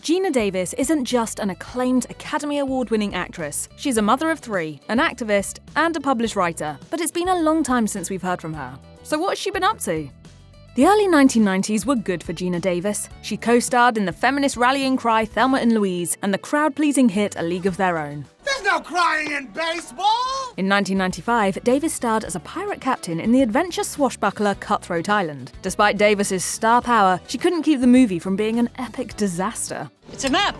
Geena Davis isn't just an acclaimed Academy Award-winning actress. She's a mother of three, an activist, and a published writer. But it's been a long time since we've heard from her. So what has she been up to? The early 1990s were good for Geena Davis. She co-starred in the feminist rallying cry Thelma and Louise and the crowd-pleasing hit A League of Their Own. There's no crying in baseball! In 1995, Davis starred as a pirate captain in the adventure swashbuckler Cutthroat Island. Despite Davis's star power, she couldn't keep the movie from being an epic disaster. It's a map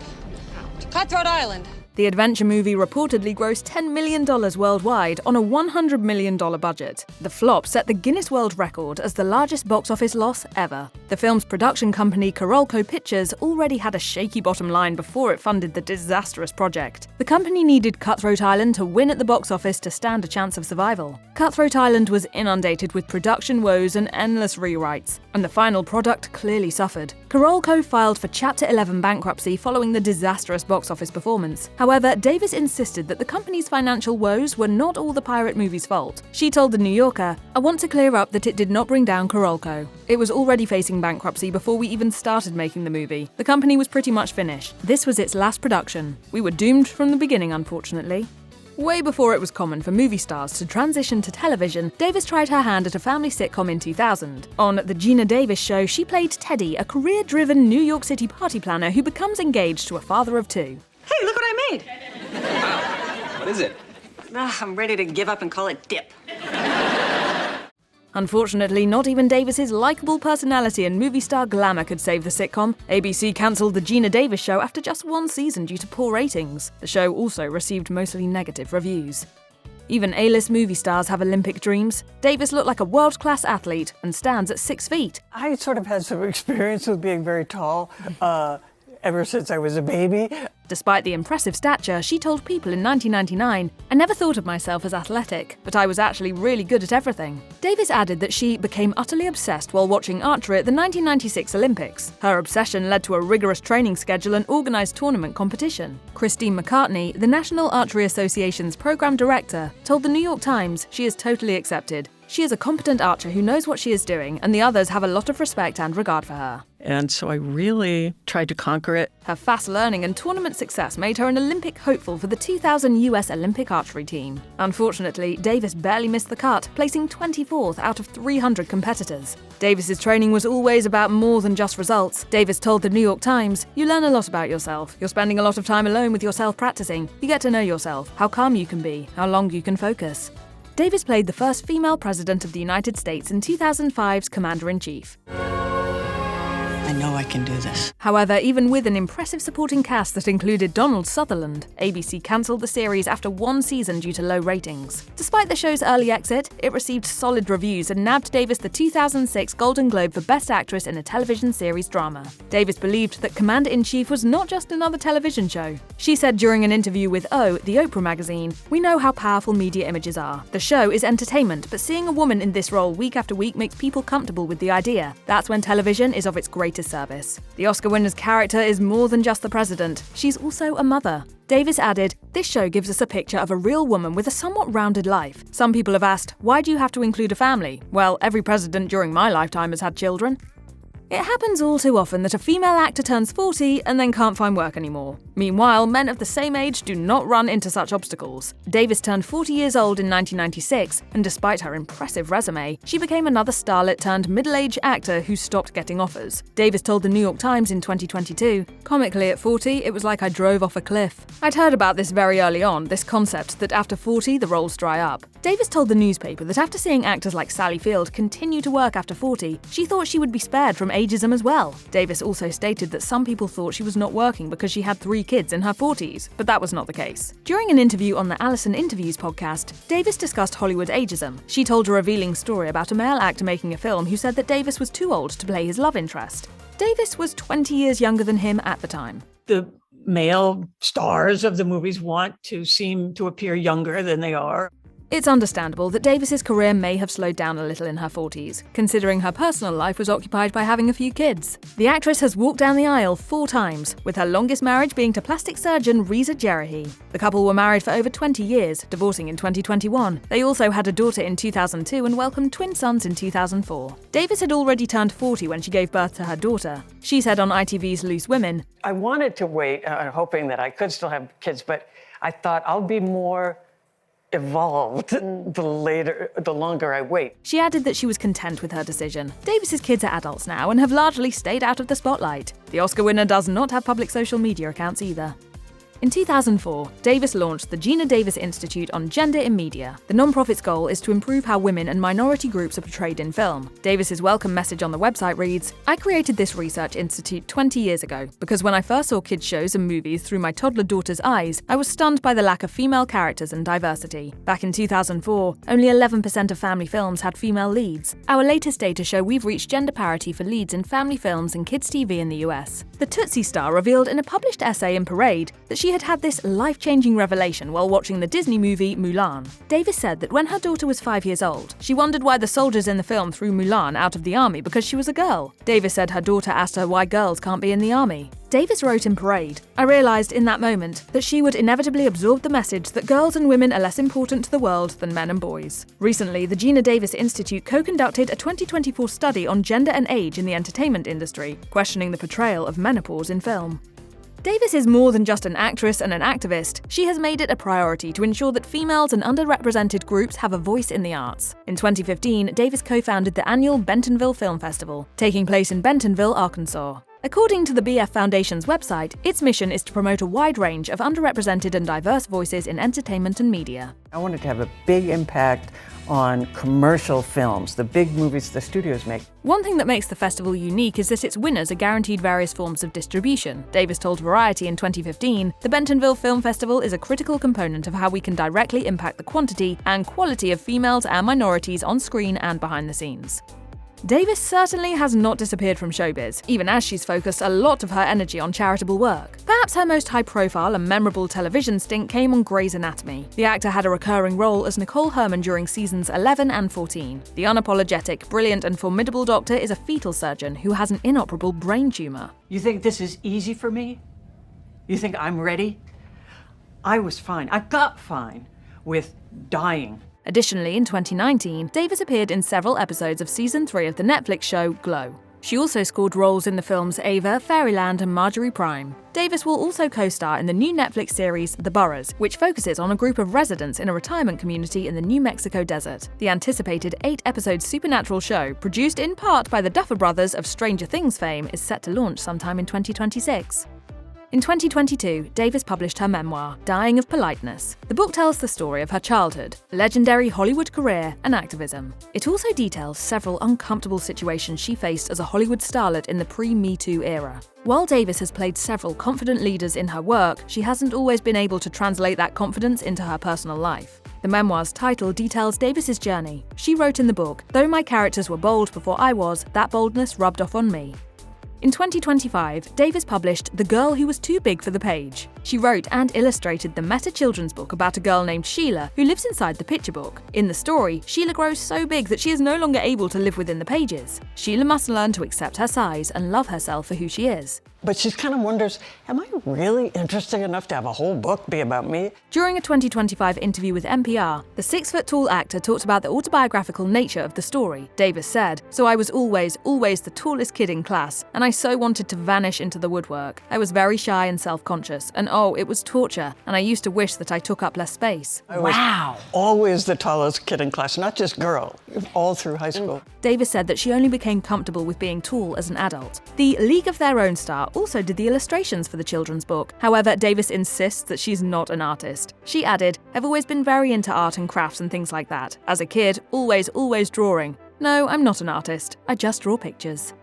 to Cutthroat Island. The adventure movie reportedly grossed $10 million worldwide on a $100 million budget. The flop set the Guinness World Record as the largest box office loss ever. The film's production company Carolco Pictures already had a shaky bottom line before it funded the disastrous project. The company needed Cutthroat Island to win at the box office to stand a chance of survival. Cutthroat Island was inundated with production woes and endless rewrites, and the final product clearly suffered. Carolco filed for Chapter 11 bankruptcy following the disastrous box office performance. However, Davis insisted that the company's financial woes were not all the pirate movie's fault. She told The New Yorker, "I want to clear up that it did not bring down Carolco. It was already facing bankruptcy before we even started making the movie. The company was pretty much finished. This was its last production. We were doomed from the beginning, unfortunately." Way before it was common for movie stars to transition to television, Davis tried her hand at a family sitcom in 2000. On The Geena Davis Show, she played Teddy, a career-driven New York City party planner who becomes engaged to a father of two. Hey, look what I made. Wow. What is it? I'm ready to give up and call it dip. Unfortunately, not even Davis's likable personality and movie star glamour could save the sitcom. ABC cancelled The Geena Davis Show after just one season due to poor ratings. The show also received mostly negative reviews. Even A-list movie stars have Olympic dreams. Davis looked like a world-class athlete and stands at 6 feet. I sort of had some experience with being very tall ever since I was a baby. Despite the impressive stature, she told People in 1999, "I never thought of myself as athletic, but I was actually really good at everything." Davis added that she became utterly obsessed while watching archery at the 1996 Olympics. Her obsession led to a rigorous training schedule and organised tournament competition. Christine McCartney, the National Archery Association's program director, told The New York Times she is totally accepted. She is a competent archer who knows what she is doing, and the others have a lot of respect and regard for her. And so I really tried to conquer it. Her fast learning and tournament success made her an Olympic hopeful for the 2000 US Olympic archery team. Unfortunately, Davis barely missed the cut, placing 24th out of 300 competitors. Davis's training was always about more than just results. Davis told The New York Times, "You learn a lot about yourself. You're spending a lot of time alone with yourself practicing. You get to know yourself, how calm you can be, how long you can focus." Davis played the first female president of the United States in 2005's Commander-in-Chief. I know I can do this. However, even with an impressive supporting cast that included Donald Sutherland, ABC cancelled the series after one season due to low ratings. Despite the show's early exit, it received solid reviews and nabbed Davis the 2006 Golden Globe for Best Actress in a Television Series Drama. Davis believed that Commander-in-Chief was not just another television show. She said during an interview with O, the Oprah magazine, "We know how powerful media images are. The show is entertainment, but seeing a woman in this role week after week makes people comfortable with the idea. That's when television is of its greatest service. The Oscar winner's character is more than just the president. She's also a mother." Davis added, "This show gives us a picture of a real woman with a somewhat rounded life. Some people have asked, why do you have to include a family? Well, every president during my lifetime has had children." It happens all too often that a female actor turns 40 and then can't find work anymore. Meanwhile, men of the same age do not run into such obstacles. Davis turned 40 years old in 1996, and despite her impressive resume, she became another starlet turned middle-aged actor who stopped getting offers. Davis told The New York Times in 2022, "Comically, at 40, it was like I drove off a cliff. I'd heard about this very early on, this concept that after 40, the roles dry up." Davis told the newspaper that after seeing actors like Sally Field continue to work after 40, she thought she would be spared from ageism as well. Davis also stated that some people thought she was not working because she had 3 kids in her 40s, but that was not the case. During an interview on the Allison Interviews podcast, Davis discussed Hollywood ageism. She told a revealing story about a male actor making a film who said that Davis was too old to play his love interest. Davis was 20 years younger than him at the time. The male stars of the movies want to seem to appear younger than they are. It's understandable that Davis's career may have slowed down a little in her 40s, considering her personal life was occupied by having a few kids. The actress has walked down the aisle 4 times, with her longest marriage being to plastic surgeon Reza Jerahi. The couple were married for over 20 years, divorcing in 2021. They also had a daughter in 2002 and welcomed twin sons in 2004. Davis had already turned 40 when she gave birth to her daughter. She said on ITV's Loose Women, I wanted to wait, hoping that I could still have kids, but I thought I'll be more evolved the longer I wait. She added that she was content with her decision. Davis's kids are adults now and have largely stayed out of the spotlight. The Oscar winner does not have public social media accounts either. In 2004, Davis launched the Geena Davis Institute on Gender in Media. The nonprofit's goal is to improve how women and minority groups are portrayed in film. Davis's welcome message on the website reads, I created this research institute 20 years ago because when I first saw kids' shows and movies through my toddler daughter's eyes, I was stunned by the lack of female characters and diversity. Back in 2004, only 11% of family films had female leads. Our latest data show we've reached gender parity for leads in family films and kids' TV in the US. The Tootsie star revealed in a published essay in Parade that she had this life-changing revelation while watching the Disney movie Mulan. Davis said that when her daughter was 5 years old, she wondered why the soldiers in the film threw Mulan out of the army because she was a girl. Davis said her daughter asked her why girls can't be in the army. Davis wrote in Parade, I realized in that moment that she would inevitably absorb the message that girls and women are less important to the world than men and boys. Recently, the Geena Davis Institute co-conducted a 2024 study on gender and age in the entertainment industry, questioning the portrayal of menopause in film. Davis is more than just an actress and an activist. She has made it a priority to ensure that females and underrepresented groups have a voice in the arts. In 2015, Davis co-founded the annual Bentonville Film Festival, taking place in Bentonville, Arkansas. According to the BF Foundation's website, its mission is to promote a wide range of underrepresented and diverse voices in entertainment and media. I wanted to have a big impact on commercial films, the big movies the studios make. One thing that makes the festival unique is that its winners are guaranteed various forms of distribution. Davis told Variety in 2015, the Bentonville Film Festival is a critical component of how we can directly impact the quantity and quality of females and minorities on screen and behind the scenes. Davis certainly has not disappeared from showbiz, even as she's focused a lot of her energy on charitable work. Perhaps her most high-profile and memorable television stint came on Grey's Anatomy. The actor had a recurring role as Nicole Herman during seasons 11 and 14. The unapologetic, brilliant and formidable doctor is a fetal surgeon who has an inoperable brain tumor. You think this is easy for me? You think I'm ready? I was fine. I got fine with dying. Additionally, in 2019, Davis appeared in several episodes of Season 3 of the Netflix show Glow. She also scored roles in the films Ava, Fairyland and Marjorie Prime. Davis will also co-star in the new Netflix series The Boroughs, which focuses on a group of residents in a retirement community in the New Mexico desert. The anticipated 8-episode supernatural show, produced in part by the Duffer Brothers of Stranger Things fame, is set to launch sometime in 2026. In 2022, Davis published her memoir, Dying of Politeness. The book tells the story of her childhood, legendary Hollywood career, and activism. It also details several uncomfortable situations she faced as a Hollywood starlet in the pre-Me Too era. While Davis has played several confident leaders in her work, she hasn't always been able to translate that confidence into her personal life. The memoir's title details Davis's journey. She wrote in the book, "Though my characters were bold before I was, that boldness rubbed off on me." In 2025, Davis published The Girl Who Was Too Big for the Page. She wrote and illustrated the meta children's book about a girl named Sheila who lives inside the picture book. In the story, Sheila grows so big that she is no longer able to live within the pages. Sheila must learn to accept her size and love herself for who she is. But she kind of wonders, am I really interesting enough to have a whole book be about me? During a 2025 interview with NPR, the 6-foot-tall actor talked about the autobiographical nature of the story. Davis said, "So I was always the tallest kid in class, and I so wanted to vanish into the woodwork. I was very shy and self-conscious, and it was torture, and I used to wish that I took up less space." I was always the tallest kid in class, not just girl, all through high school. Davis said that she only became comfortable with being tall as an adult. The League of Their Own star also did the illustrations for the children's book. However, Davis insists that she's not an artist. She added, "I've always been very into art and crafts and things like that. As a kid, always drawing. No, I'm not an artist. I just draw pictures."